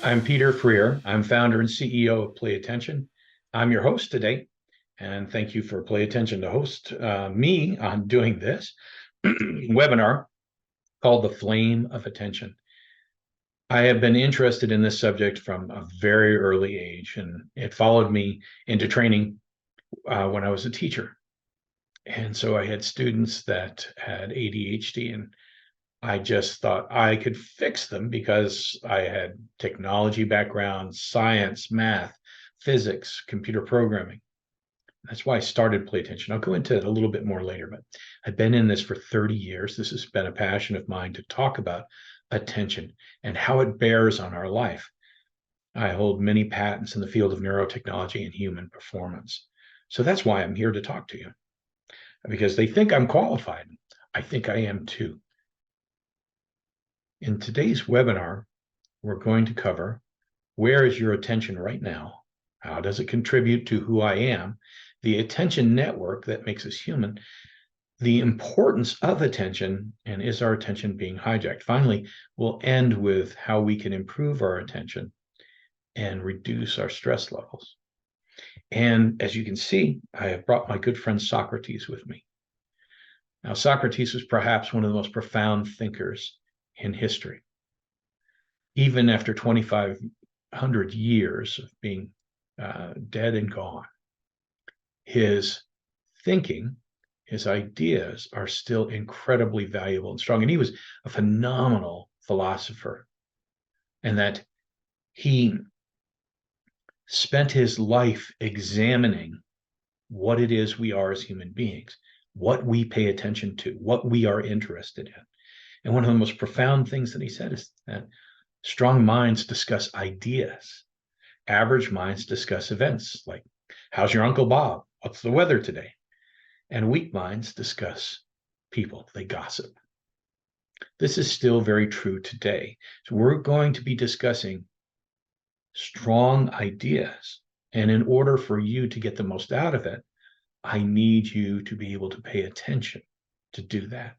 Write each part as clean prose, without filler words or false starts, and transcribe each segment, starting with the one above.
I'm Peter Freer. I'm founder and CEO of Play Attention. I'm your host today, and thank you for Play Attention to host me on doing this webinar called The Flame of Attention. I have been interested in this subject from a very early age, and it followed me into training when I was a teacher. And so I had students that had ADHD, and I just thought I could fix them because I had technology background, science, math, physics, computer programming. That's why I started Play Attention. I'll go into it a little bit more later, but I've been in this for 30 years. This has been a passion of mine to talk about attention and how it bears on our life. I hold many patents in the field of neurotechnology and human performance. So that's why I'm here to talk to you, because they think I'm qualified. I think I am too. In today's webinar, we're going to cover where is your attention right now? How does it contribute to who I am? The attention network that makes us human, the importance of attention, and is our attention being hijacked? Finally, we'll end with how we can improve our attention and reduce our stress levels. And as you can see, I have brought my good friend Socrates with me. Now, Socrates was perhaps one of the most profound thinkers in history. Even after 2,500 years of being dead and gone, his thinking, his ideas are still incredibly valuable and strong. And he was a phenomenal philosopher, and that he spent his life examining what it is we are as human beings, what we pay attention to, what we are interested in. And one of the most profound things that he said is that strong minds discuss ideas. Average minds discuss events like, how's your Uncle Bob? What's the weather today? And weak minds discuss people. They gossip. This is still very true today. So we're going to be discussing strong ideas. And in order for you to get the most out of it, I need you to be able to pay attention to do that.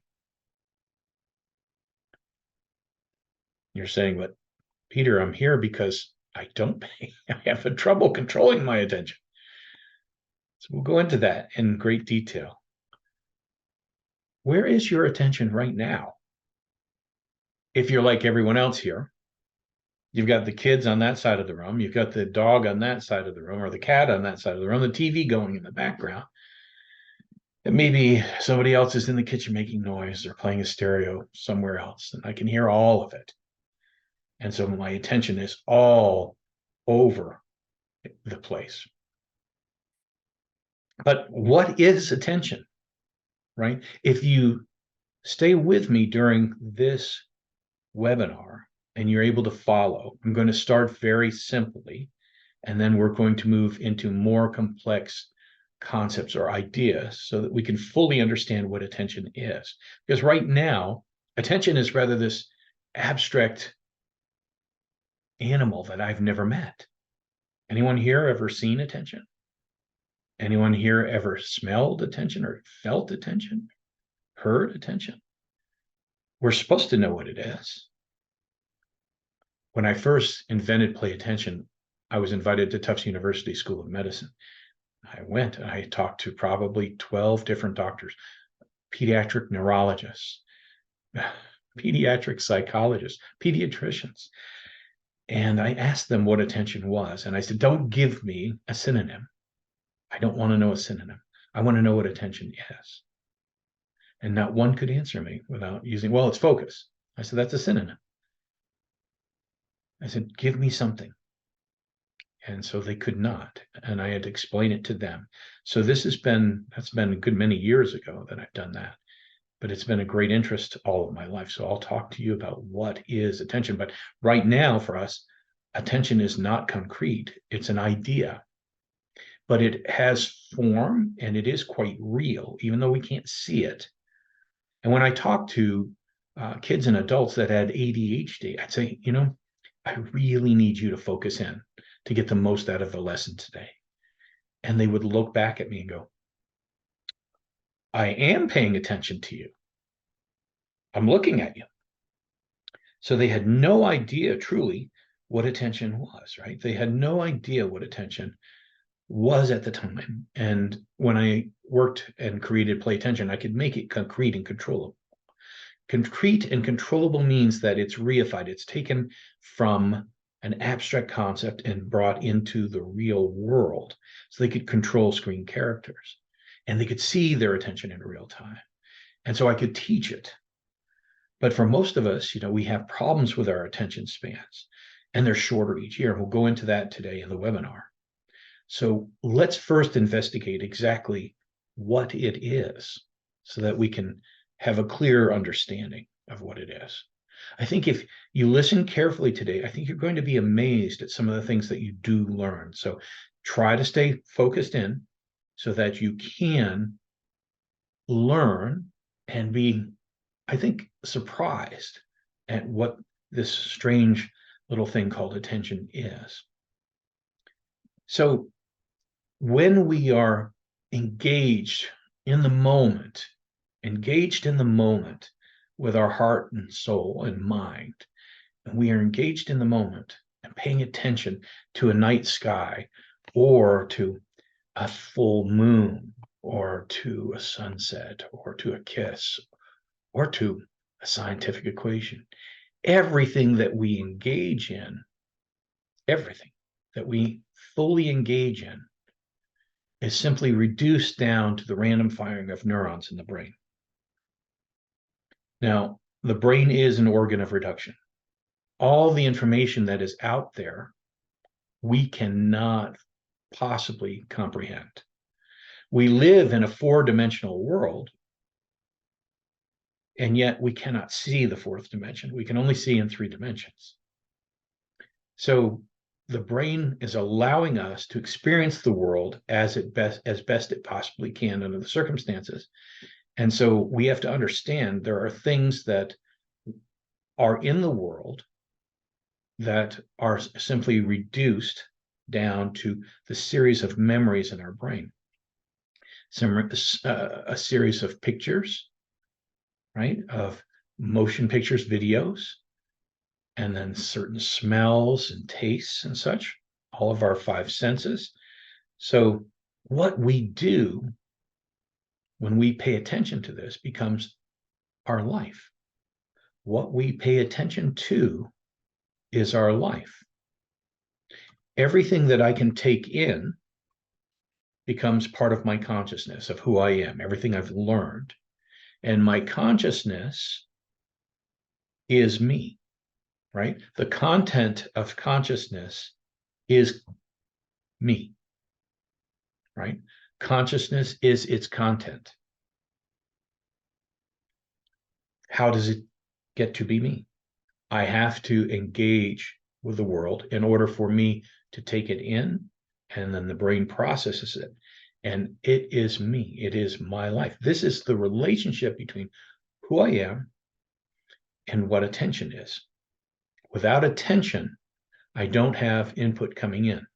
You're saying, but Peter, I'm here because I have trouble controlling my attention. So we'll go into that in great detail. Where is your attention right now? If you're like everyone else here, you've got the kids on that side of the room, you've got the dog on that side of the room, or the cat on that side of the room, the TV going in the background. And maybe somebody else is in the kitchen making noise or playing a stereo somewhere else, and I can hear all of it. And so my attention is all over the place. But what is attention, right? If you stay with me during this webinar and you're able to follow, I'm going to start very simply, and then we're going to move into more complex concepts or ideas so that we can fully understand what attention is. Because right now, attention is rather this abstract animal that I've never met. Anyone here ever seen attention? Anyone here ever smelled attention or felt attention, heard attention? We're supposed to know what it is. When I first invented Play Attention, I was invited to Tufts University School of Medicine. I went and I talked to probably 12 different doctors, pediatric neurologists, pediatric psychologists, pediatricians. And I asked them what attention was. And I said, don't give me a synonym. I don't want to know a synonym. I want to know what attention is. And not one could answer me without using, well, it's focus. I said, that's a synonym. I said, give me something. And so they could not. And I had to explain it to them. So that's been a good many years ago that I've done that. But it's been a great interest all of my life. So I'll talk to you about what is attention. But right now for us, attention is not concrete. It's an idea. But it has form and it is quite real, even though we can't see it. And when I talk to kids and adults that had ADHD, I'd say, I really need you to focus in to get the most out of the lesson today. And they would look back at me and go, I am paying attention to you. I'm looking at you. So they had no idea truly what attention was, right? They had no idea what attention was at the time. And when I worked and created Play Attention, I could make it concrete and controllable. Concrete and controllable means that it's reified, it's taken from an abstract concept and brought into the real world. So they could control screen characters and they could see their attention in real time. And so I could teach it. But for most of us, we have problems with our attention spans and they're shorter each year. We'll go into that today in the webinar. So let's first investigate exactly what it is so that we can have a clear understanding of what it is. I think if you listen carefully today, I think you're going to be amazed at some of the things that you do learn. So try to stay focused in so that you can learn and be, I think, surprised at what this strange little thing called attention is. So when we are engaged in the moment with our heart and soul and mind, and we are engaged in the moment and paying attention to a night sky or to a full moon or to a sunset or to a kiss or to a scientific equation, everything that we engage in, everything that we fully engage in is simply reduced down to the random firing of neurons in the brain. Now, the brain is an organ of reduction. All the information that is out there, we cannot possibly comprehend. We live in a four-dimensional world, and yet we cannot see the fourth dimension. We can only see in three dimensions. So the brain is allowing us to experience the world as best it possibly can under the circumstances. And so we have to understand there are things that are in the world that are simply reduced down to the series of memories in our brain. A series of pictures, right? Of motion pictures, videos, and then certain smells and tastes and such, all of our five senses. So what we do when we pay attention to this becomes our life. What we pay attention to is our life. Everything that I can take in becomes part of my consciousness of who I am, everything I've learned. And my consciousness is me, right? The content of consciousness is me, right? Consciousness is its content. How does it get to be me? I have to engage with the world in order for me to take it in, and then the brain processes it. And it is me. It is my life. This is the relationship between who I am and what attention is. Without attention, I don't have input coming in,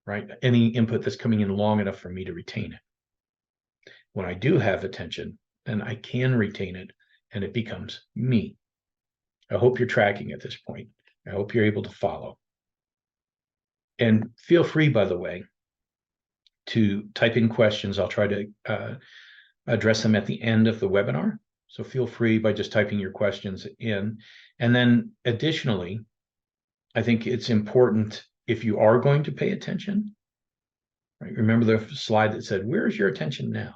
right? Any input that's coming in long enough for me to retain it. When I do have attention, then I can retain it and it becomes me. I hope you're tracking at this point. I hope you're able to follow. And feel free, by the way, to type in questions. I'll try to address them at the end of the webinar. So feel free by just typing your questions in. And then additionally, I think it's important if you are going to pay attention, right? Remember the slide that said, where is your attention now?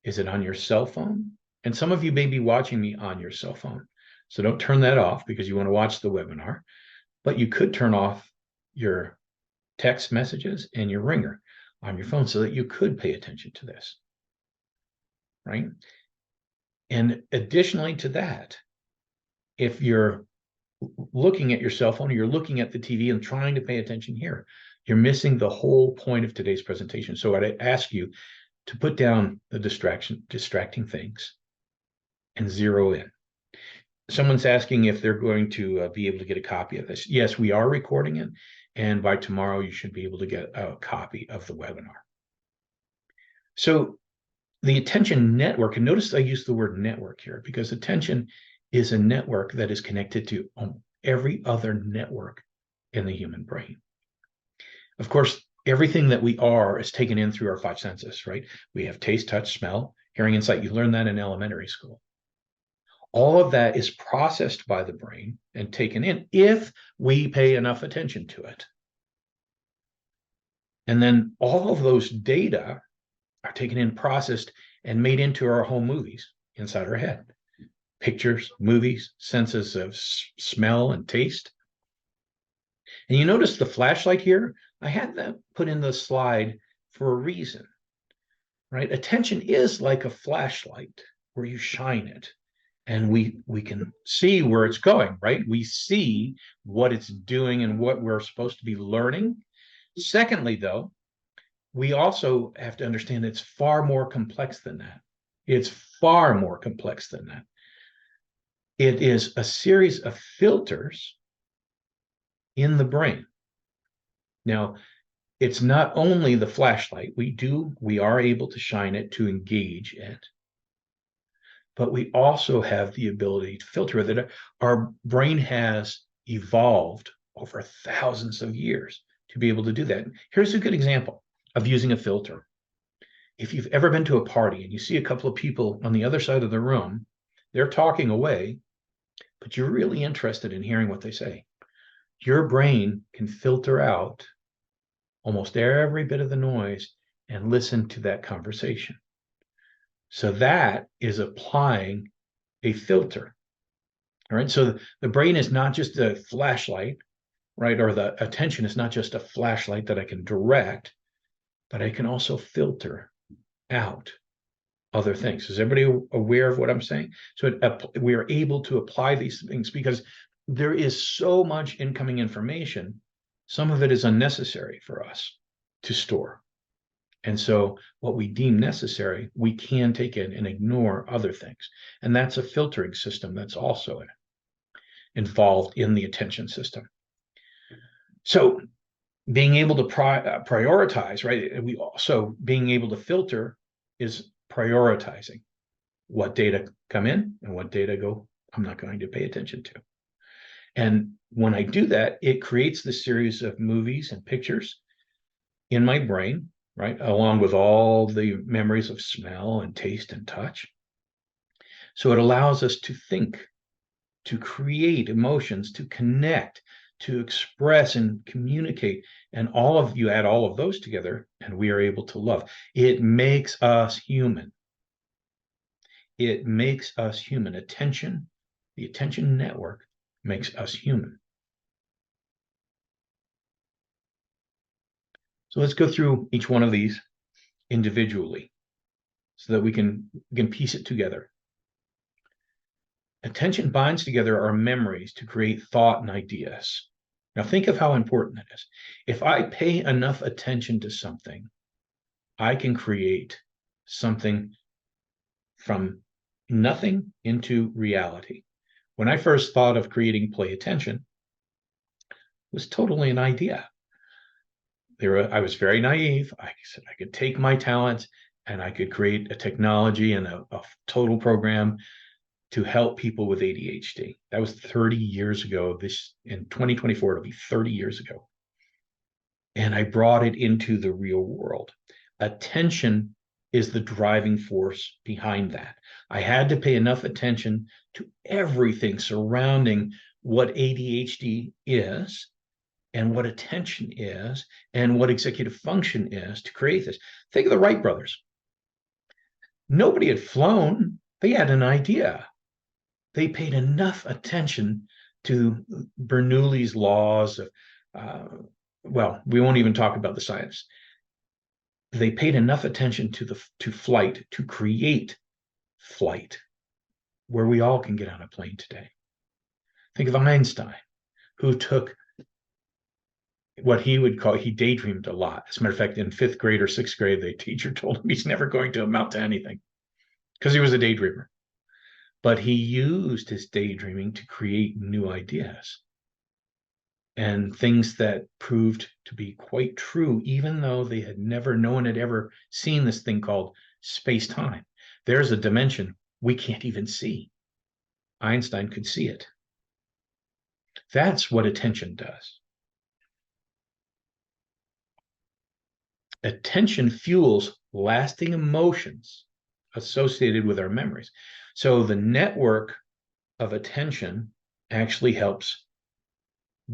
Is it on your cell phone? And some of you may be watching me on your cell phone. So don't turn that off because you want to watch the webinar, but you could turn off your text messages and your ringer on your phone so that you could pay attention to this, right? And additionally to that, if you're looking at your cell phone or you're looking at the TV and trying to pay attention here, you're missing the whole point of today's presentation. So I'd ask you to put down the distracting things and zero in. Someone's asking if they're going to be able to get a copy of this. Yes, we are recording it. And by tomorrow, you should be able to get a copy of the webinar. So the attention network, and notice I use the word network here because attention is a network that is connected to every other network in the human brain. Of course, everything that we are is taken in through our five senses, right? We have taste, touch, smell, hearing, and sight. You learned that in elementary school. All of that is processed by the brain and taken in if we pay enough attention to it. And then all of those data are taken in, processed, and made into our home movies inside our head. Pictures, movies, senses of smell and taste. And you notice the flashlight here? I had that put in the slide for a reason, right? Attention is like a flashlight where you shine it and we can see where it's going, right? We see what it's doing and what we're supposed to be learning. Secondly, though, we also have to understand it's far more complex than that. It's far more complex than that. It is a series of filters in the brain. Now, it's not only the flashlight. We are able to shine it to engage it, but we also have the ability to filter it. That our brain has evolved over thousands of years to be able to do that. Here's a good example of using a filter. If you've ever been to a party and you see a couple of people on the other side of the room, they're talking away, but you're really interested in hearing what they say. Your brain can filter out almost every bit of the noise and listen to that conversation. So that is applying a filter. All right. So the brain is not just a flashlight, right? Or the attention is not just a flashlight that I can direct, but I can also filter out other things. Is everybody aware of what I'm saying? So we are able to apply these things because there is so much incoming information. Some of it is unnecessary for us to store. And so what we deem necessary, we can take in and ignore other things. And that's a filtering system that's also involved in the attention system. So being able to prioritize, right? We also being able to filter is prioritizing what data come in and what data go, I'm not going to pay attention to. And when I do that, it creates this series of movies and pictures in my brain, right? Along with all the memories of smell and taste and touch. So it allows us to think, to create emotions, to connect, to express and communicate. And all of you add all of those together, and we are able to love. It makes us human. It makes us human. Attention, the attention network makes us human. So let's go through each one of these individually so that we can piece it together. Attention binds together our memories to create thought and ideas. Now think of how important that is. If I pay enough attention to something, I can create something from nothing into reality. When I first thought of creating Play Attention, it was totally an idea. I was very naive. I said I could take my talents and I could create a technology and a total program to help people with ADHD. That was 30 years ago. In 2024, it'll be 30 years ago. And I brought it into the real world. Attention is the driving force behind that. I had to pay enough attention to everything surrounding what ADHD is and what attention is and what executive function is to create this. Think of the Wright brothers. Nobody had flown. They had an idea. They paid enough attention to Bernoulli's laws of, well, we won't even talk about the science. They paid enough attention to flight to create flight, where we all can get on a plane today. Think of Einstein, who took what he would call, he daydreamed a lot. As a matter of fact, in 5th grade or 6th grade, the teacher told him he's never going to amount to anything because he was a daydreamer. But he used his daydreaming to create new ideas and things that proved to be quite true, even though no one had ever seen this thing called space-time. There's a dimension we can't even see. Einstein could see it. That's what attention does. Attention fuels lasting emotions associated with our memories. So the network of attention actually helps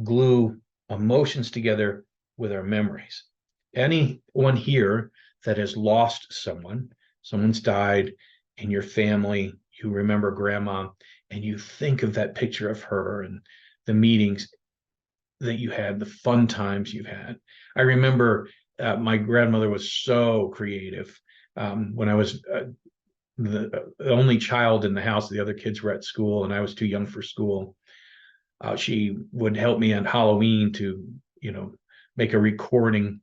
glue emotions together with our memories. Anyone here that has lost someone, someone's died in your family, you remember grandma, and you think of that picture of her and the meetings that you had, the fun times you've had. I remember my grandmother was so creative. When I was the only child in the house, the other kids were at school, and I was too young for school. She would help me on Halloween to, make a recording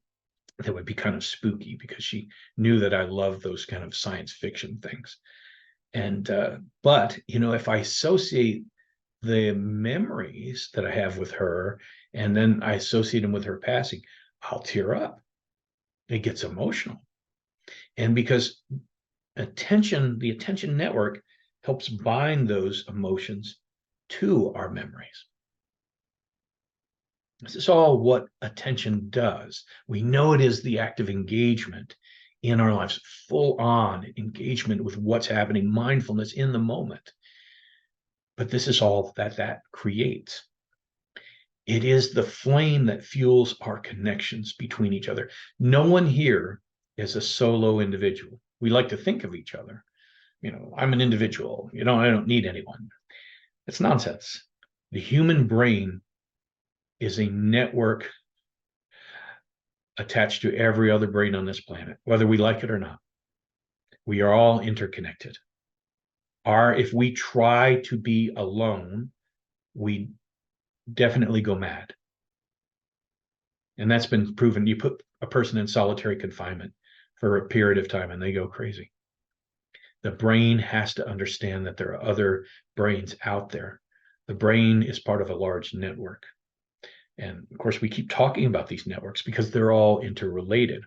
that would be kind of spooky because she knew that I loved those kind of science fiction things. And but if I associate the memories that I have with her, and then I associate them with her passing, I'll tear up. It gets emotional. And because the attention network helps bind those emotions to our memories. This is all what attention does. We know it is the act of engagement in our lives, full on engagement with what's happening, mindfulness in the moment. But this is all that creates. It is the flame that fuels our connections between each other. No one here is a solo individual. We like to think of each other. I'm an individual. I don't need anyone. It's nonsense. The human brain is a network attached to every other brain on this planet, whether we like it or not. We are all interconnected. If we try to be alone, we definitely go mad. And that's been proven. You put a person in solitary confinement for a period of time and they go crazy. The brain has to understand that there are other brains out there. The brain is part of a large network. And of course, we keep talking about these networks because they're all interrelated.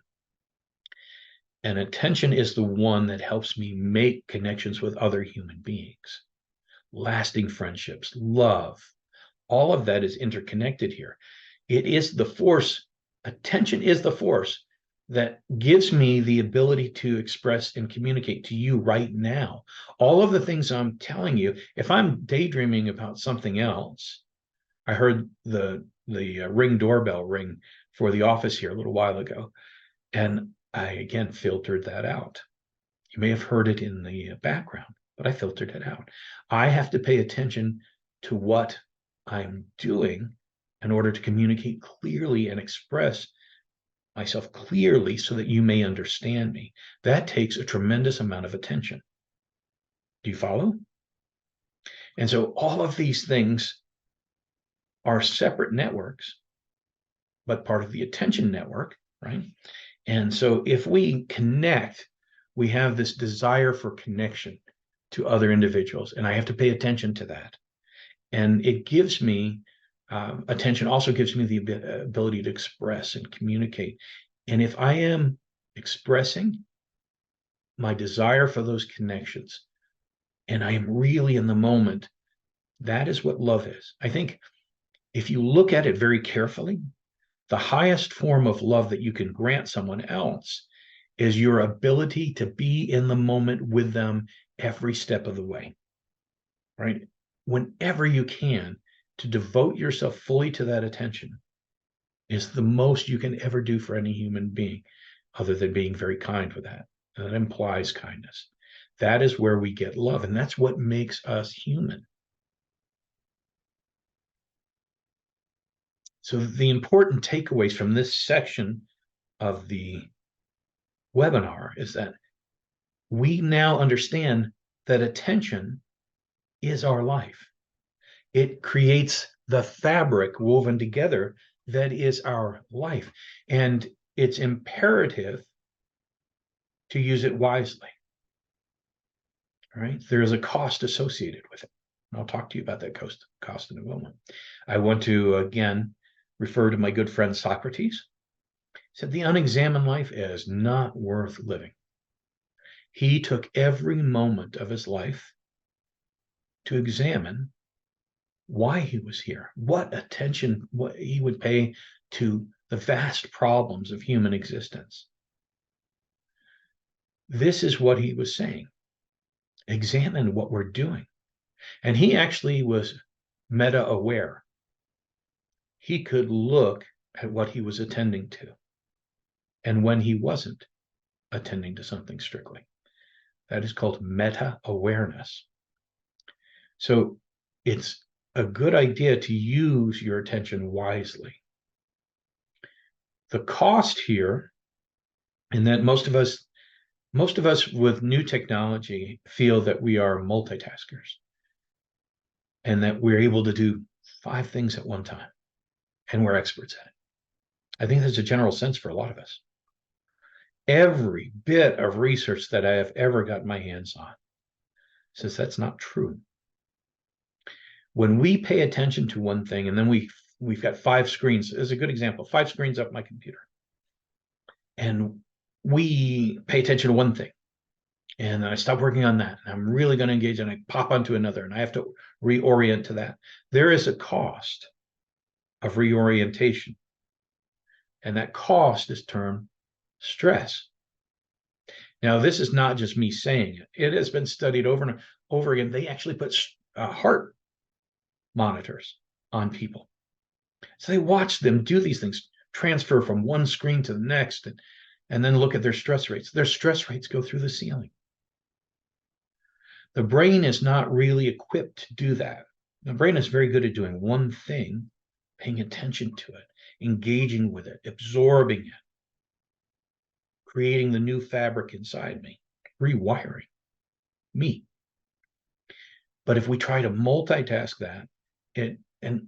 And attention is the one that helps me make connections with other human beings, lasting friendships, love. All of that is interconnected here. It is the force, attention is the force that gives me the ability to express and communicate to you right now. All of the things I'm telling you, if I'm daydreaming about something else, I heard the Ring doorbell ring for the office here a little while ago, and I again filtered that out. You may have heard it in the background, but I filtered it out. I have to pay attention to what I'm doing in order to communicate clearly and express myself clearly so that you may understand me. That takes a tremendous amount of attention. Do you follow? And so all of these things are separate networks, but part of the attention network, right? And so if we connect, we have this desire for connection to other individuals, and I have to pay attention to that. And it gives me attention, also gives me the ability to express and communicate. And if I am expressing my desire for those connections, and I am really in the moment, that is what love is. I think if you look at it very carefully, the highest form of love that you can grant someone else is your ability to be in the moment with them every step of the way, right? Whenever you can, to devote yourself fully to that attention is the most you can ever do for any human being, other than being very kind with that. And that implies kindness. That is where we get love, and that's what makes us human. So the important takeaways from this section of the webinar is that we now understand that attention is our life. It creates the fabric woven together that is our life. And it's imperative to use it wisely. All right. There is a cost associated with it. I'll talk to you about that cost in a moment. I want to again refer to my good friend Socrates. He said the unexamined life is not worth living. He took every moment of his life to examine why he was here, what attention what he would pay to the vast problems of human existence. This is what he was saying. Examine what we're doing. And he actually was meta aware. He could look at what he was attending to and when he wasn't attending to something strictly. That is called meta awareness. So it's a good idea to use your attention wisely. The cost here, and that most of us with new technology feel that we are multitaskers and that we're able to do 5 things at one time, and we're experts at it. I think there's a general sense for a lot of us. Every bit of research that I have ever got my hands on says that's not true. When we pay attention to one thing, and then we've got 5 screens, as a good example, 5 screens up my computer, and we pay attention to one thing, and I stop working on that, and I'm really going to engage, and I pop onto another, and I have to reorient to that. There is a cost of reorientation, and that cost is termed stress. Now, this is not just me saying it. It has been studied over and over again. They actually put heart monitors on people. So they watch them do these things, transfer from one screen to the next, and then look at their stress rates. Their stress rates go through the ceiling. The brain is not really equipped to do that. The brain is very good at doing one thing, paying attention to it, engaging with it, absorbing it, creating the new fabric inside me, rewiring me. But if we try to multitask that, and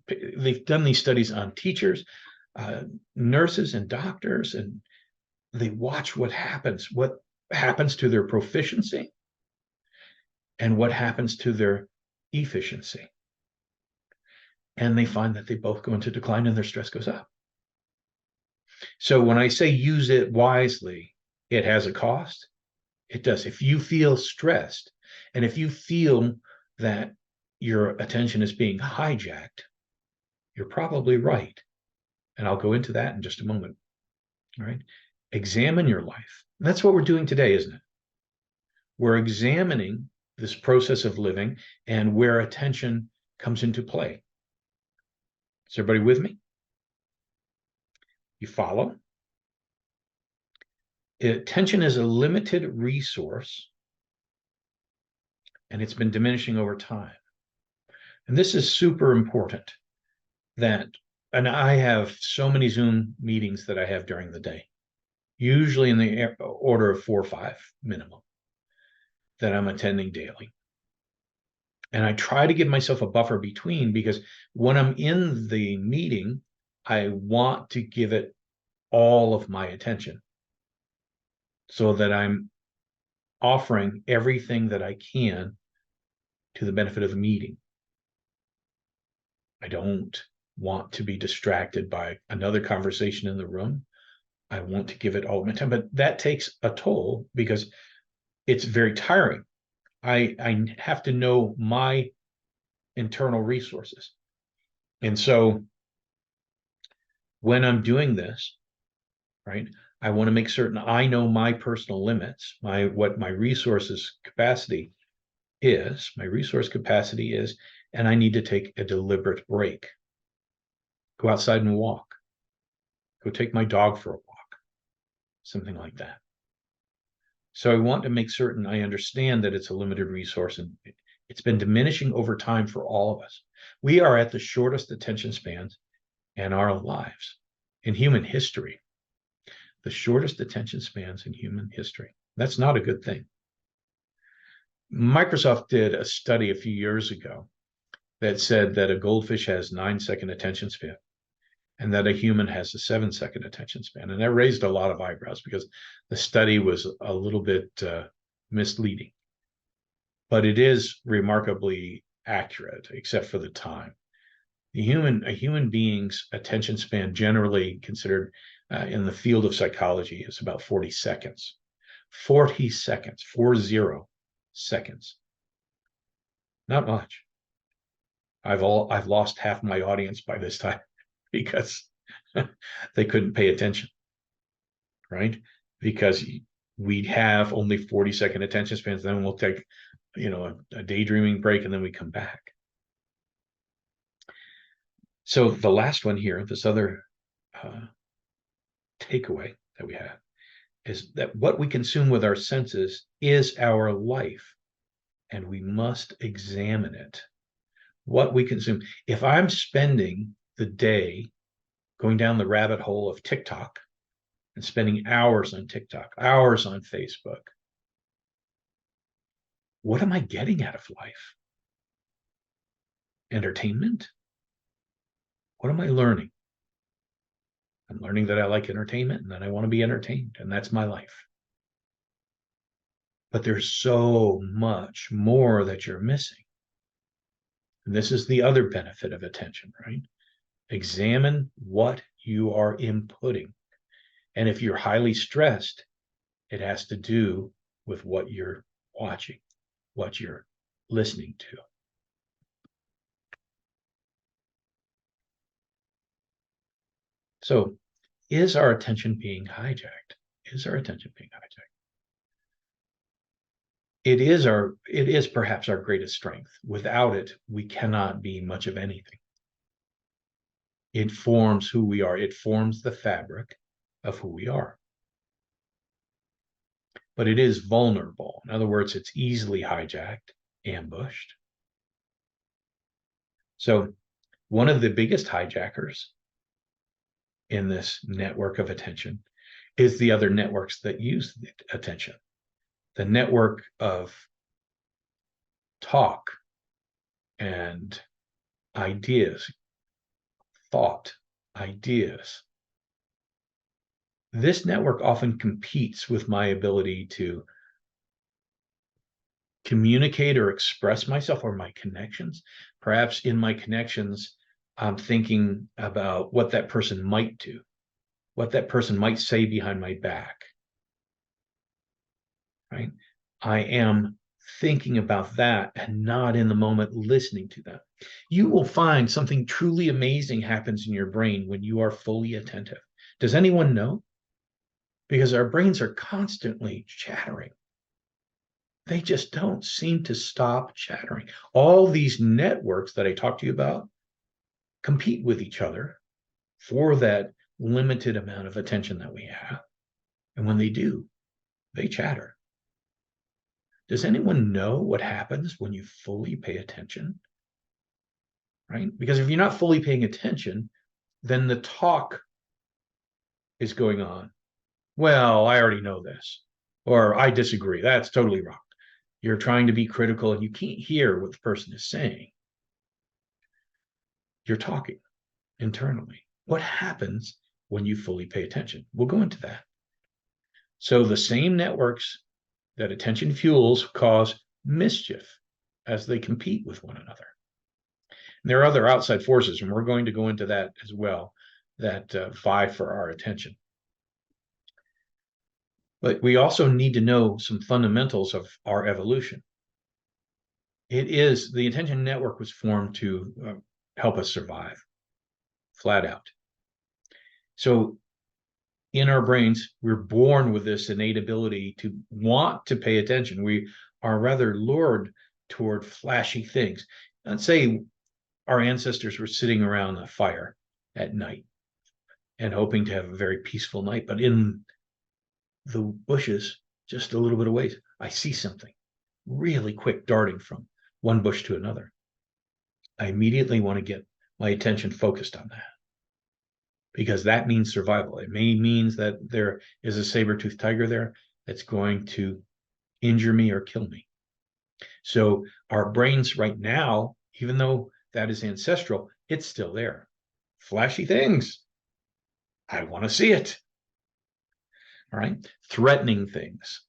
they've done these studies on teachers, nurses, and doctors, and they watch what happens to their proficiency and what happens to their efficiency. And they find that they both go into decline and their stress goes up. So when I say use it wisely, it has a cost. It does. If you feel stressed, and if you feel that your attention is being hijacked, you're probably right. And I'll go into that in just a moment. All right. Examine your life. And that's what we're doing today, isn't it? We're examining this process of living and where attention comes into play. Is everybody with me? You follow? Attention is a limited resource, and it's been diminishing over time. And this is super important and I have so many Zoom meetings that I have during the day, usually in the order of 4 or 5 minimum, that I'm attending daily. And I try to give myself a buffer between, because when I'm in the meeting, I want to give it all of my attention so that I'm offering everything that I can to the benefit of the meeting. I don't want to be distracted by another conversation in the room. I want to give it all my time, but that takes a toll because it's very tiring. I have to know my internal resources. And so when I'm doing this, right, I want to make certain I know my personal limits, what my resource capacity is, and I need to take a deliberate break. Go outside and walk. Go take my dog for a walk, something like that. So I want to make certain I understand that it's a limited resource, and it's been diminishing over time for all of us. We are at the shortest attention spans in our lives, in human history. The shortest attention spans in human history. That's not a good thing. Microsoft did a study a few years ago that said that a goldfish has 9-second attention span and that a human has a 7-second attention span. And that raised a lot of eyebrows because the study was a little bit misleading. But it is remarkably accurate, except for the time. A human being's attention span, generally considered in the field of psychology, is about 40 seconds. 40 seconds, 40 seconds. Not much. I've lost half my audience by this time because they couldn't pay attention, right? Because we have only 40-second attention spans, then we'll take, a daydreaming break, and then we come back. So the last one here, this other takeaway that we have, is that what we consume with our senses is our life, and we must examine it. What we consume. If I'm spending the day going down the rabbit hole of TikTok and spending hours on TikTok, hours on Facebook, what am I getting out of life? Entertainment? What am I learning? I'm learning that I like entertainment and that I want to be entertained, and that's my life. But there's so much more that you're missing. And this is the other benefit of attention, right? Examine what you are inputting. And if you're highly stressed, it has to do with what you're watching, what you're listening to. So, is our attention being hijacked? Is our attention being hijacked? It is perhaps our greatest strength. Without it, we cannot be much of anything. It forms who we are. It forms the fabric of who we are. But it is vulnerable. In other words, it's easily hijacked, ambushed. So one of the biggest hijackers in this network of attention is the other networks that use the attention. The network of talk and ideas, thought, ideas. This network often competes with my ability to communicate or express myself, or my connections. Perhaps in my connections, I'm thinking about what that person might do, what that person might say behind my back, right? I am thinking about that and not in the moment listening to them. You will find something truly amazing happens in your brain when you are fully attentive. Does anyone know? Because our brains are constantly chattering. They just don't seem to stop chattering. All these networks that I talked to you about compete with each other for that limited amount of attention that we have. And when they do, they chatter. Does anyone know what happens when you fully pay attention? Right? Because if you're not fully paying attention, then the talk is going on. Well, I already know this, or I disagree. That's totally wrong. You're trying to be critical and you can't hear what the person is saying. You're talking internally. What happens when you fully pay attention? We'll go into that. So the same networks that attention fuels cause mischief as they compete with one another. And there are other outside forces, and we're going to go into that as well, that vie for our attention. But we also need to know some fundamentals of our evolution. The attention network was formed to help us survive, flat out. So in our brains, we're born with this innate ability to want to pay attention. We are rather lured toward flashy things. Let's say our ancestors were sitting around a fire at night and hoping to have a very peaceful night, but in the bushes, just a little bit away, I see something really quick darting from one bush to another. I immediately want to get my attention focused on that, because that means survival. It means that there is a saber-toothed tiger there that's going to injure me or kill me. So our brains right now, even though that is ancestral, it's still there. Flashy things. I want to see it. All right. Threatening things.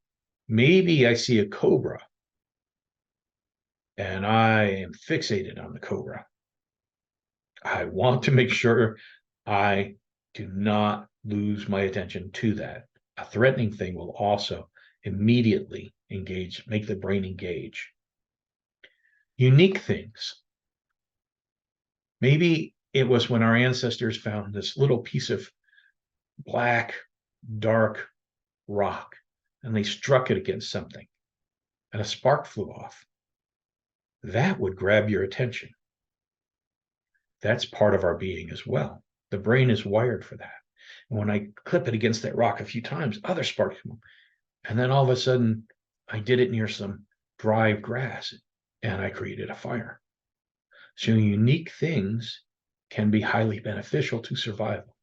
Maybe I see a cobra and I am fixated on the cobra. I want to make sure I do not lose my attention to that. A threatening thing will also immediately make the brain engage. Unique things. Maybe it was when our ancestors found this little piece of black, dark rock and they struck it against something and a spark flew off. That would grab your attention. That's part of our being as well. The brain is wired for that. And when I clip it against that rock a few times, other sparks come up. And then all of a sudden, I did it near some dry grass and I created a fire. So unique things can be highly beneficial to survival.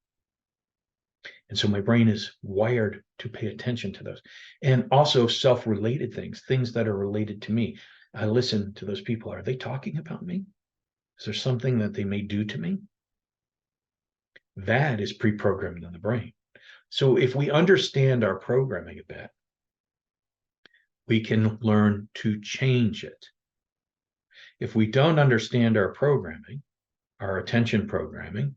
And so my brain is wired to pay attention to those. And also self-related things, things that are related to me. I listen to those people. Are they talking about me? Is there something that they may do to me? That is pre-programmed in the brain. So if we understand our programming a bit, we can learn to change it. If we don't understand our programming, our attention programming,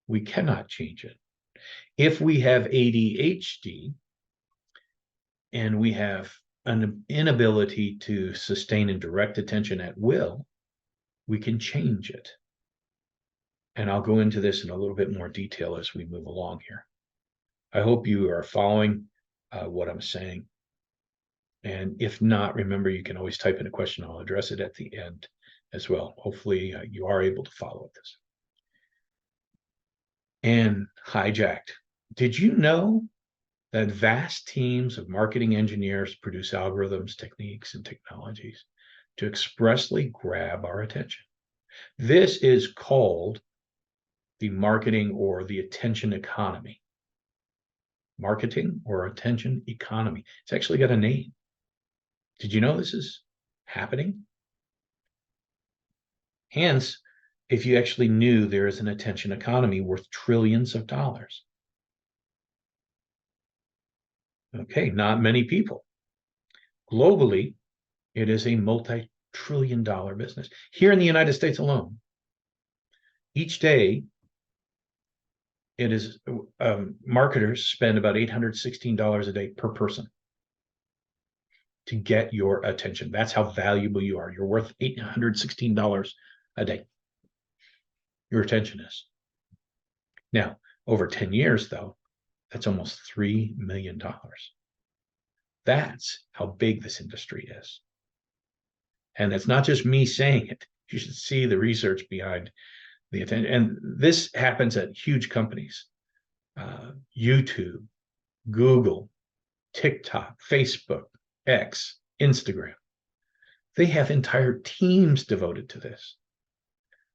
we cannot change it. If we have ADHD and we have an inability to sustain and direct attention at will, we can change it. And I'll go into this in a little bit more detail as we move along here. I hope you are following what I'm saying. And if not, remember, you can always type in a question. I'll address it at the end as well. Hopefully you are able to follow this. And hijacked. Did you know that vast teams of marketing engineers produce algorithms, techniques, and technologies to expressly grab our attention? This is called the marketing or the attention economy. Marketing or attention economy. It's actually got a name. Did you know this is happening? Hence, if you actually knew there is an attention economy worth trillions of dollars. Okay, not many people. Globally, it is a multi-trillion-dollar business. Here in the United States alone, each day, it is marketers spend about $816 a day per person to get your attention. That's how valuable you are. You're worth $816 a day. Your attention is. Now, over 10 years, though, that's almost $3 million. That's how big this industry is. And it's not just me saying it. You should see the research behind the attention. And this happens at huge companies. YouTube, Google, TikTok, Facebook, X, Instagram. They have entire teams devoted to this.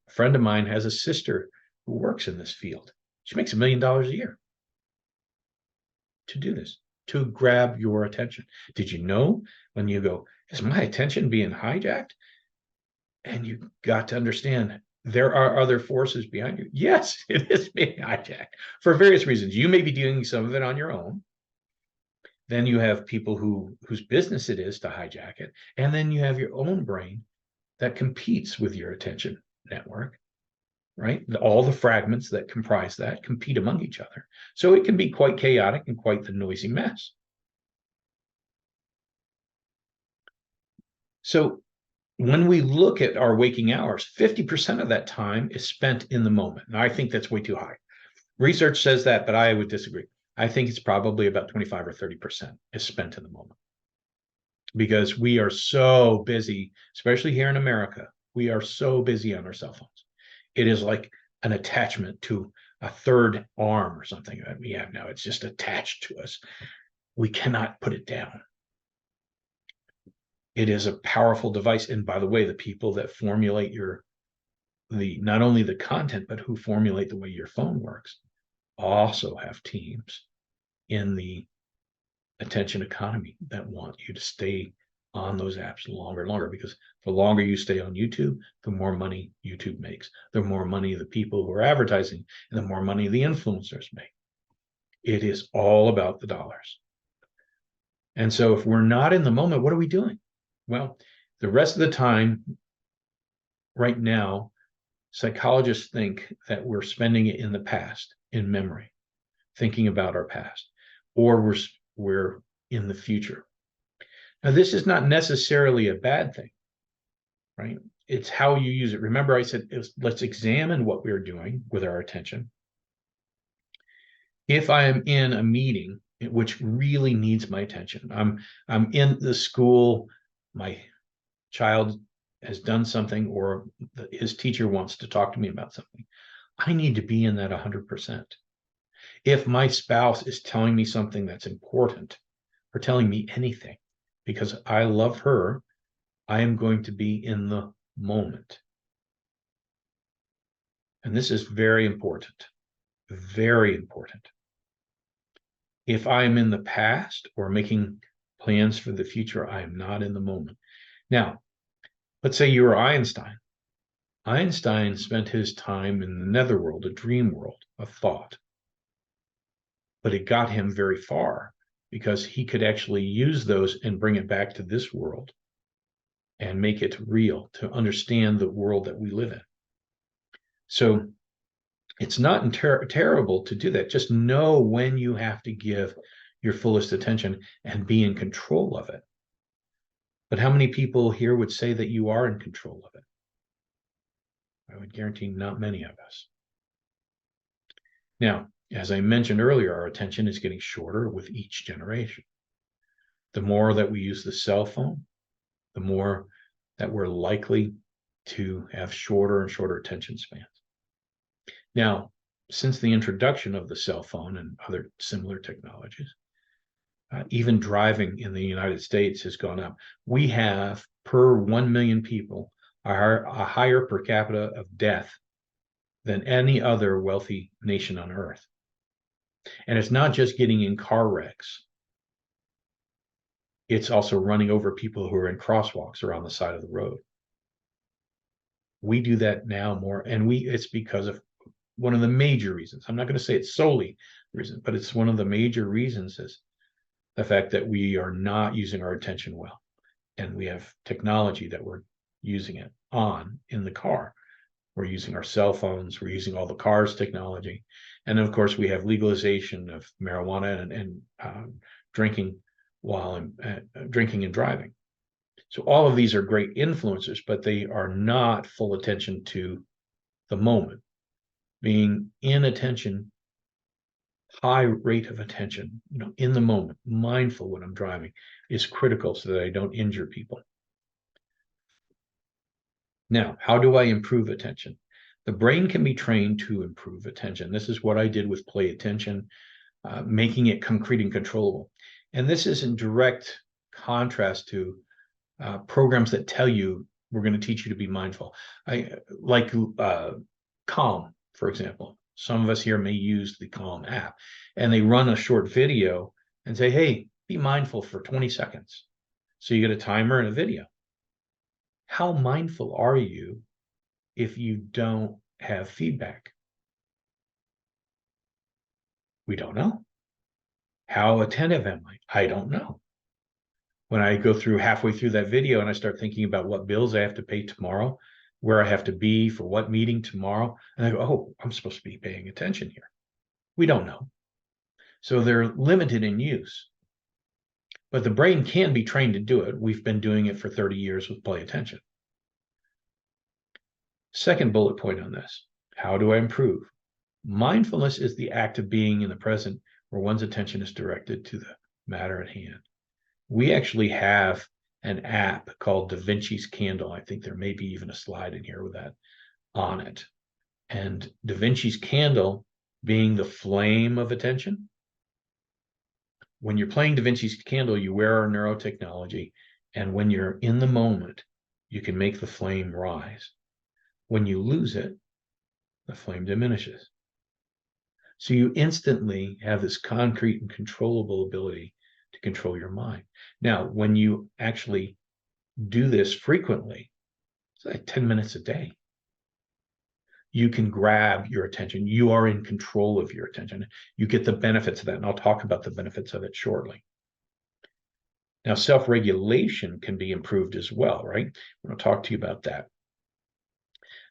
A friend of mine has a sister who works in this field. She makes $1 million a year to do this, to grab your attention. Did you know when you go, is my attention being hijacked? And you got to understand there are other forces behind you. Yes, it is being hijacked for various reasons. You may be doing some of it on your own. Then you have people whose business it is to hijack it. And then you have your own brain that competes with your attention network, right? All the fragments that comprise that compete among each other. So it can be quite chaotic and quite the noisy mess. So when we look at our waking hours, 50% of that time is spent in the moment. And I think that's way too high. Research says that, but I would disagree. I think it's probably about 25 or 30% is spent in the moment. Because we are so busy, especially here in America, we are so busy on our cell phones. It is like an attachment to a third arm or something that we have now. It's just attached to us. We cannot put it down. It is a powerful device. And by the way, the people that formulate not only the content, but who formulate the way your phone works, also have teams in the attention economy that want you to stay on those apps longer and longer, because the longer you stay on YouTube, the more money YouTube makes, the more money the people who are advertising, and the more money the influencers make. It is all about the dollars. And so if we're not in the moment, what are we doing? Well, the rest of the time, right now, psychologists think that we're spending it in the past, in memory, thinking about our past, or we're in the future. Now, this is not necessarily a bad thing, right? it's how you use it. Remember, I said, let's examine what we're doing with our attention. If I am in a meeting which really needs my attention, I'm in the school, my child has done something, or his teacher wants to talk to me about something, I need to be in that 100%. If my spouse is telling me something that's important, or telling me anything, because I love her, I am going to be in the moment. And this is very important, very important. If I'm in the past or making plans for the future, I am not in the moment. Now, let's say you were Einstein. Einstein spent his time in the netherworld, a dream world of thought. But it got him very far because he could actually use those and bring it back to this world and make it real to understand the world that we live in. So it's not terrible to do that. Just know when you have to give your fullest attention and be in control of it. But how many people here would say that you are in control of it? I would guarantee not many of us. Now, as I mentioned earlier, our attention is getting shorter with each generation. The more that we use the cell phone, the more that we're likely to have shorter and shorter attention spans. Now, since the introduction of the cell phone and other similar technologies, even driving in the United States has gone up. We have, per 1 million people, a higher per capita of death than any other wealthy nation on earth. And it's not just getting in car wrecks. It's also running over people who are in crosswalks or on the side of the road. We do that now more, and it's because of one of the major reasons. I'm not going to say it's solely the reason, but it's one of the major reasons is the fact that we are not using our attention well. And we have technology that we're using it on in the car. We're using our cell phones, we're using all the cars technology. And then, of course, we have legalization of marijuana and drinking while drinking and driving. So all of these are great influencers, but they are not full attention to the moment. Being in attention, high rate of attention, in the moment, mindful when I'm driving, is critical so that I don't injure people. Now, how do I improve attention? The brain can be trained to improve attention. This is what I did with play attention, making it concrete and controllable. And this is in direct contrast to programs that tell you we're going to teach you to be mindful. Like Calm, for example. Some of us here may use the Calm app, and they run a short video and say, hey, be mindful for 20 seconds. So you get a timer and a video. How mindful are you if you don't have feedback? We don't know. How attentive am I? I don't know. When I go through halfway through that video and I start thinking about what bills I have to pay tomorrow, where I have to be for what meeting tomorrow, and I go, oh, I'm supposed to be paying attention here. We don't know. So they're limited in use. But the brain can be trained to do it. We've been doing it for 30 years with play attention. Second bullet point on this, how do I improve? Mindfulness is the act of being in the present where one's attention is directed to the matter at hand. We actually have an app called Vincis Candle. I think there may be even a slide in here with that on it. And Vincis Candle being the flame of attention. When you're playing Vincis Candle, you wear our neurotechnology, and when you're in the moment, you can make the flame rise. When you lose it, the flame diminishes. So you instantly have this concrete and controllable ability to control your mind. Now, when you actually do this frequently, it's like 10 minutes a day, you can grab your attention. You are in control of your attention. You get the benefits of that, and I'll talk about the benefits of it shortly. Now, self-regulation can be improved as well, right? I'm going to talk to you about that.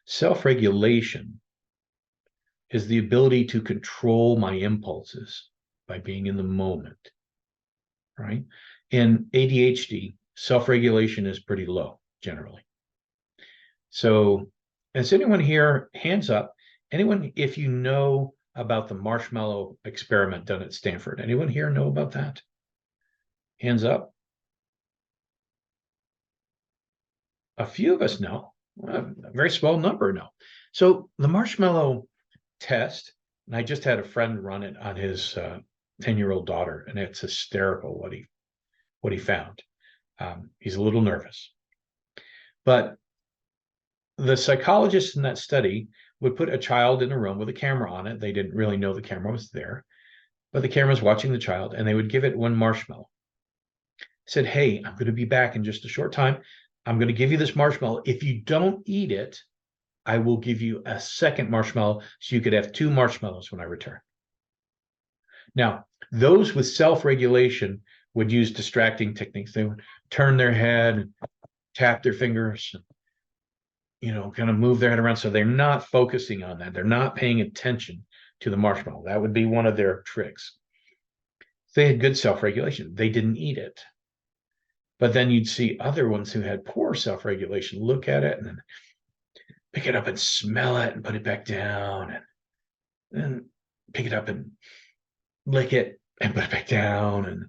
Self-regulation is the ability to control my impulses by being in the moment, right? In ADHD, self-regulation is pretty low generally. So, is anyone here, hands up, anyone, if you know about the marshmallow experiment done at Stanford? Anyone here know about that? Hands up. A few of us know. A very small number know. So the marshmallow test, and I just had a friend run it on his 10-year-old daughter, and it's hysterical what he found. He's a little nervous, but the psychologists in that study would put a child in a room with a camera on it. They didn't really know the camera was there, but the camera's watching the child, and they would give it one marshmallow. Said, hey, I'm going to be back in just a short time. I'm going to give you this marshmallow. If you don't eat it, I will give you a second marshmallow so you could have two marshmallows when I return. Now, those with self-regulation would use distracting techniques. They would turn their head and tap their fingers, kind of move their head around. So they're not focusing on that. They're not paying attention to the marshmallow. That would be one of their tricks. They had good self-regulation. They didn't eat it. But then you'd see other ones who had poor self-regulation look at it and then pick it up and smell it and put it back down, and then pick it up and lick it and put it back down. And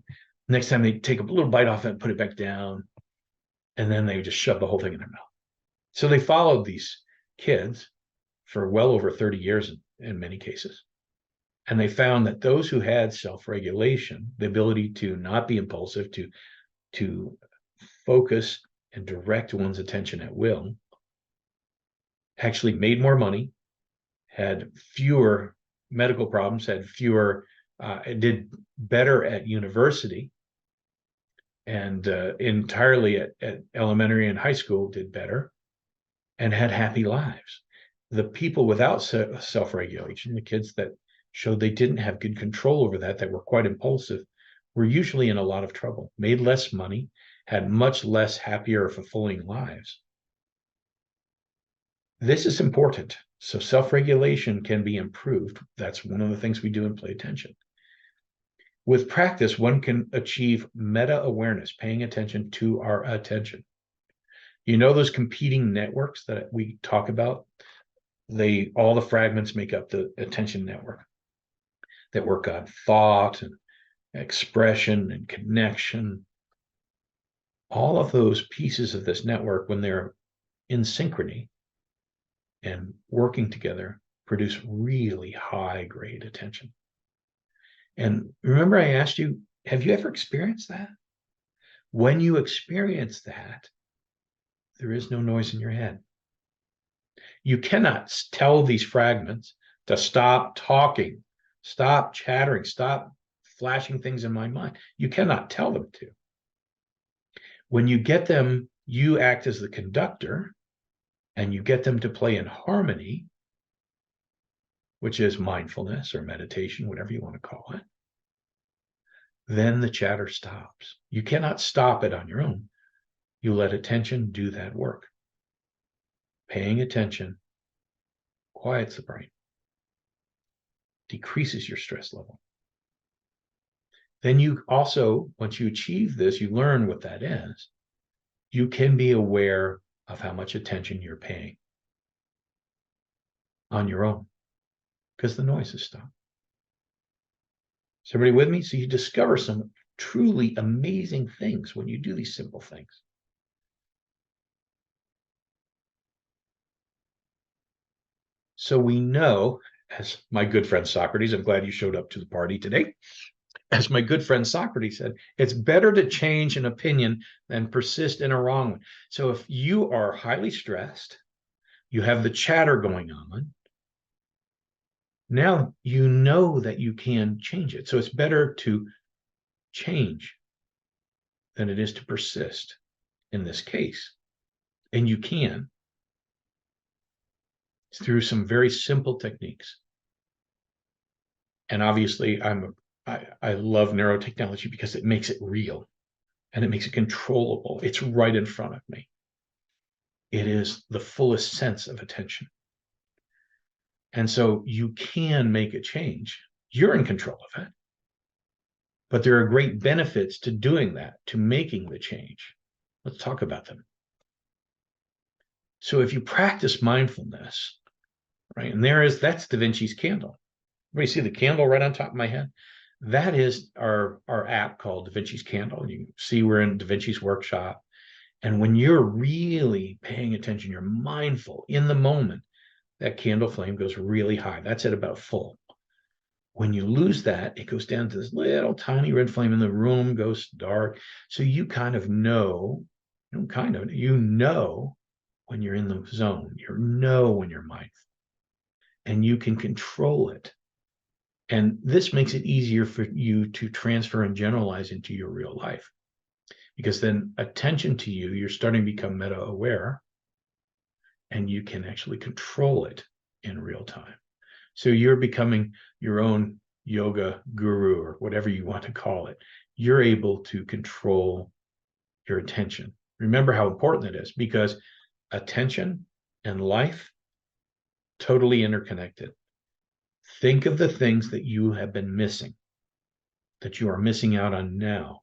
next time they take a little bite off it and put it back down. And then they just shove the whole thing in their mouth. So they followed these kids for well over 30 years in many cases. And they found that those who had self-regulation, the ability to not be impulsive, to focus and direct one's attention at will, actually made more money, had fewer medical problems, had fewer, did better at university, and entirely at elementary and high school did better, and had happy lives. The people without self-regulation, the kids that showed they didn't have good control over that were quite impulsive, were usually in a lot of trouble, made less money, had much less happier, fulfilling lives. This is important. So self-regulation can be improved. That's one of the things we do in Play Attention. With practice, one can achieve meta-awareness, paying attention to our attention. You know those competing networks that we talk about? All the fragments make up the attention network that work on thought and expression and connection. All of those pieces of this network, when they're in synchrony and working together, produce really high grade attention. And remember, I asked you, have you ever experienced that? When you experience that, there is no noise in your head. You cannot tell these fragments to stop talking, stop chattering, stop flashing things in my mind. You cannot tell them to. When you get them, you act as the conductor, and you get them to play in harmony, which is mindfulness or meditation, whatever you want to call it, then the chatter stops. You cannot stop it on your own. You let attention do that work. Paying attention quiets the brain, decreases your stress level. Then you also, once you achieve this, you learn what that is. You can be aware of how much attention you're paying on your own because the noise has stopped. Is everybody with me? So you discover some truly amazing things when you do these simple things. So we know, as my good friend Socrates, I'm glad you showed up to the party today. As my good friend Socrates said, it's better to change an opinion than persist in a wrong one. So if you are highly stressed, you have the chatter going on, now you know that you can change it. So it's better to change than it is to persist in this case. And you can through some very simple techniques. And obviously I love neurotechnology because it makes it real and it makes it controllable. It's right in front of me. It is the fullest sense of attention. And so you can make a change. You're in control of it. But there are great benefits to doing that, to making the change. Let's talk about them. So if you practice mindfulness, right, and that's Da Vinci's candle. Everybody see the candle right on top of my head? That is our app called Da Vinci's Candle. You can see we're in Da Vinci's workshop. And when you're really paying attention, you're mindful in the moment, that candle flame goes really high. That's at about full. When you lose that, it goes down to this little tiny red flame and the room goes dark. So you kind of know, you know when you're in the zone, you know when you're mindful, and you can control it. And this makes it easier for you to transfer and generalize into your real life. Because then attention to you, you're starting to become meta aware, and you can actually control it in real time. So you're becoming your own yoga guru or whatever you want to call it. You're able to control your attention. Remember how important it is, because attention and life totally interconnected. Think of the things that you have been missing, that you are missing out on now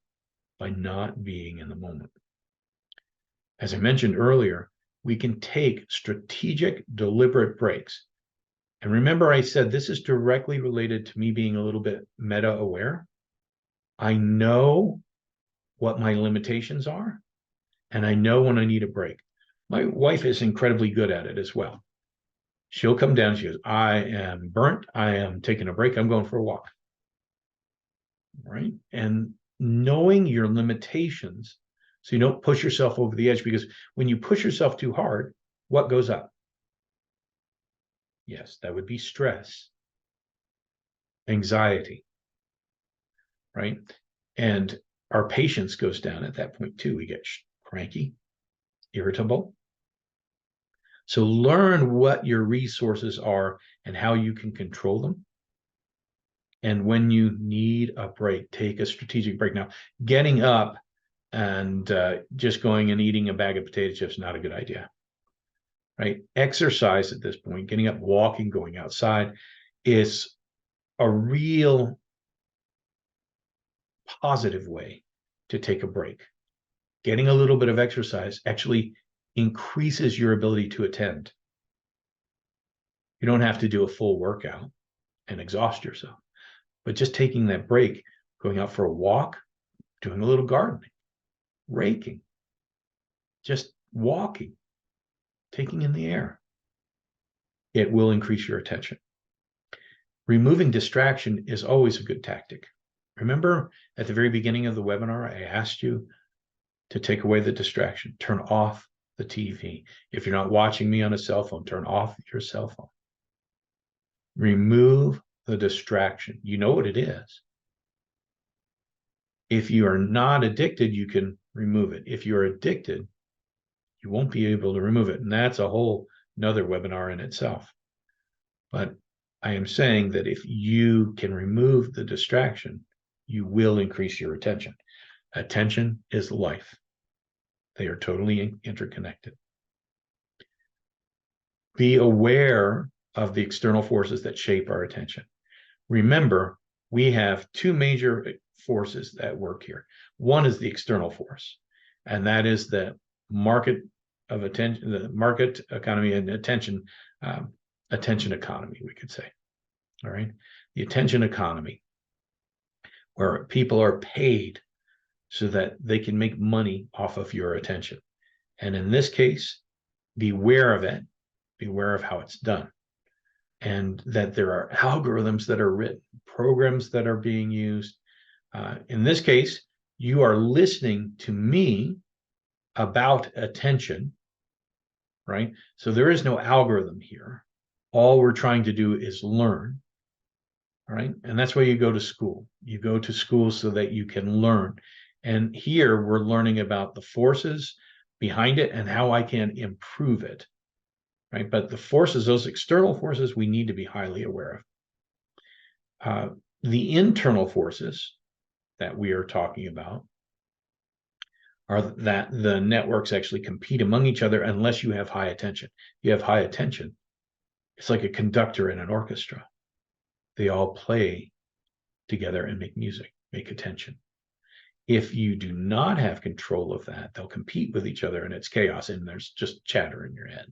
by not being in the moment. As I mentioned earlier, we can take strategic, deliberate breaks. And remember, I said this is directly related to me being a little bit meta aware. I know what my limitations are, and I know when I need a break. My wife is incredibly good at it as well. She'll come down and she goes, I am burnt. I am taking a break. I'm going for a walk. Right. And knowing your limitations so you don't push yourself over the edge, because when you push yourself too hard, what goes up? Yes, that would be stress, anxiety, right? And our patience goes down at that point too. We get cranky, irritable. So learn what your resources are and how you can control them. And when you need a break, take a strategic break. Now, getting up and just going and eating a bag of potato chips is not a good idea, right? Exercise at this point, getting up, walking, going outside is a real positive way to take a break. Getting a little bit of exercise actually increases your ability to attend. You don't have to do a full workout and exhaust yourself, but just taking that break, going out for a walk, doing a little gardening, raking, just walking, taking in the air, it will increase your attention. Removing distraction is always a good tactic. Remember at the very beginning of the webinar, I asked you to take away the distraction, turn off the TV. If you're not watching me on a cell phone, turn off your cell phone. Remove the distraction. You know what it is. If you are not addicted, you can remove it. If you're addicted, you won't be able to remove it. And that's a whole another webinar in itself. But I am saying that if you can remove the distraction, you will increase your attention. Attention is life. They are totally interconnected. Be aware of the external forces that shape our attention. Remember, we have two major forces that work here. One is the external force, and that is the market of attention, the market economy and attention economy, we could say. All right. The attention economy, where people are paid so that they can make money off of your attention. And in this case, beware of it, beware of how it's done. And that there are algorithms that are written, programs that are being used. In this case, you are listening to me about attention, right? So there is no algorithm here. All we're trying to do is learn, all right? And that's why you go to school. You go to school so that you can learn. And here we're learning about the forces behind it and how I can improve it, right? But the forces, those external forces, we need to be highly aware of. The internal forces that we are talking about are that the networks actually compete among each other unless you have high attention. You have high attention, it's like a conductor in an orchestra. They all play together and make music, make attention. If you do not have control of that, they'll compete with each other and it's chaos and there's just chatter in your head.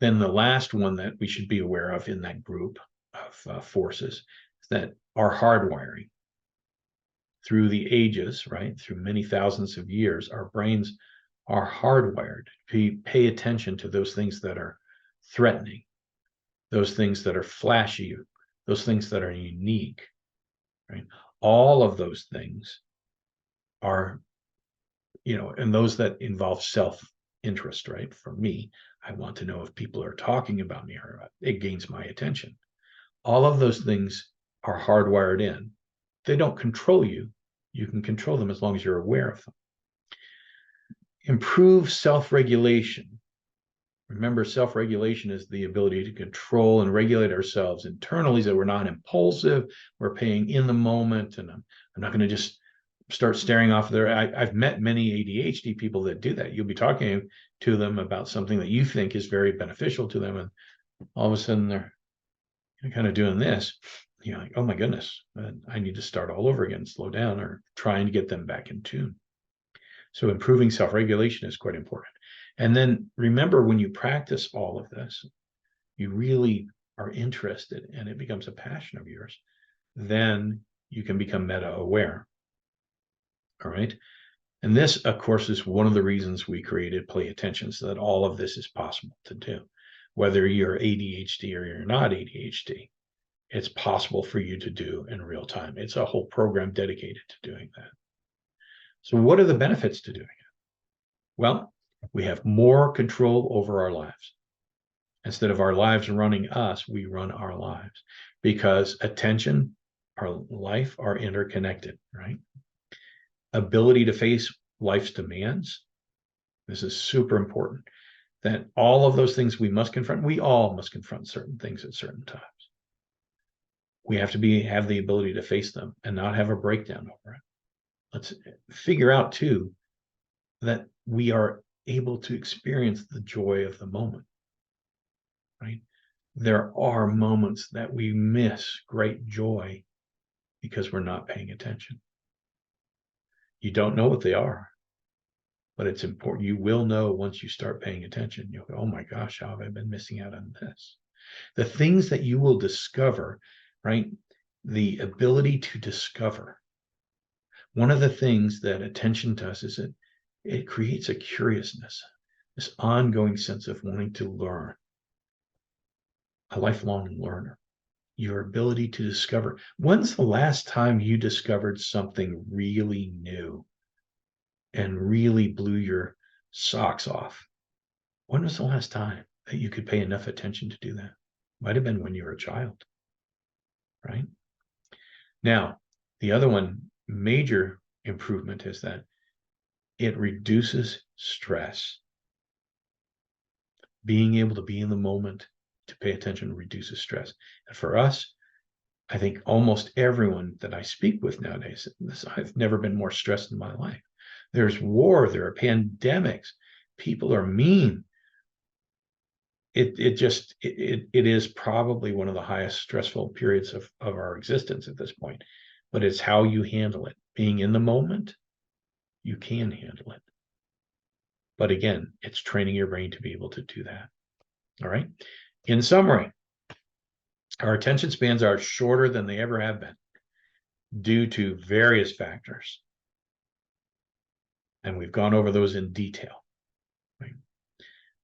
Then the last one that we should be aware of in that group of forces is that our hardwiring. Through the ages, right, through many thousands of years, our brains are hardwired to pay attention to those things that are threatening, those things that are flashy, those things that are unique, right? All of those things are, and those that involve self-interest, right? For me, I want to know if people are talking about me or it gains my attention. All of those things are hardwired in. They don't control you. You can control them as long as you're aware of them. Improve self-regulation. Remember, self-regulation is the ability to control and regulate ourselves internally so we're not impulsive, we're paying in the moment, and I'm not going to just start staring off there. I've met many ADHD people that do that. You'll be talking to them about something that you think is very beneficial to them, and all of a sudden they're kind of doing this. You're like, oh my goodness, I need to start all over again, slow down, or trying to get them back in tune. So improving self-regulation is quite important. And then remember, when you practice all of this, you really are interested and it becomes a passion of yours, then you can become meta-aware. All right. And this, of course, is one of the reasons we created Play Attention, so that all of this is possible to do. Whether you're ADHD or you're not ADHD, it's possible for you to do in real time. It's a whole program dedicated to doing that. So what are the benefits to doing it? Well, we have more control over our lives. Instead of our lives running us, we run our lives, because attention, our life are interconnected, right? Ability to face life's demands. This is super important, that all of those things we must confront, we all must confront certain things at certain times. We have to have the ability to face them and not have a breakdown over it. Let's figure out too that we are able to experience the joy of the moment, right? There are moments that we miss great joy because we're not paying attention. You don't know what they are, but it's important. You will know once you start paying attention. You'll go, oh my gosh, how have I been missing out on this? The things that you will discover, right? The ability to discover. One of the things that attention does is it creates a curiousness, this ongoing sense of wanting to learn, a lifelong learner. Your ability to discover. When's the last time you discovered something really new and really blew your socks off? When was the last time that you could pay enough attention to do that? Might have been when you were a child, right? Now, the other one, major improvement, is that it reduces stress. Being able to be in the moment, to pay attention, reduces stress. And for us, I think almost everyone that I speak with nowadays, I've never been more stressed in my life. There's war, there are pandemics, people are mean. It is probably one of the highest stressful periods of our existence at this point, but it's how you handle it. Being in the moment, you can handle it. But again, it's training your brain to be able to do that. All right. In summary, our attention spans are shorter than they ever have been due to various factors. And we've gone over those in detail. Right?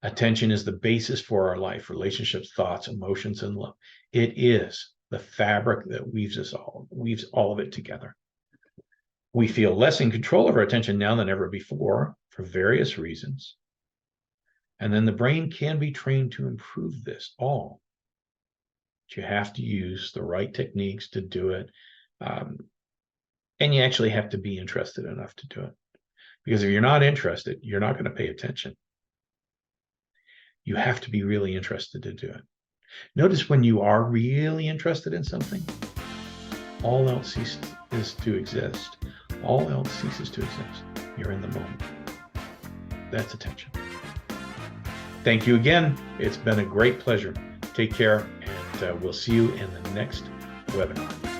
Attention is the basis for our life, relationships, thoughts, emotions, and love. It is the fabric that weaves all of it together. We feel less in control of our attention now than ever before for various reasons. And then the brain can be trained to improve this all. But you have to use the right techniques to do it. And you actually have to be interested enough to do it. Because if you're not interested, you're not going to pay attention. You have to be really interested to do it. Notice when you are really interested in something, all else ceases to exist. All else ceases to exist. You're in the moment. That's attention. Thank you again. It's been a great pleasure. Take care, and we'll see you in the next webinar.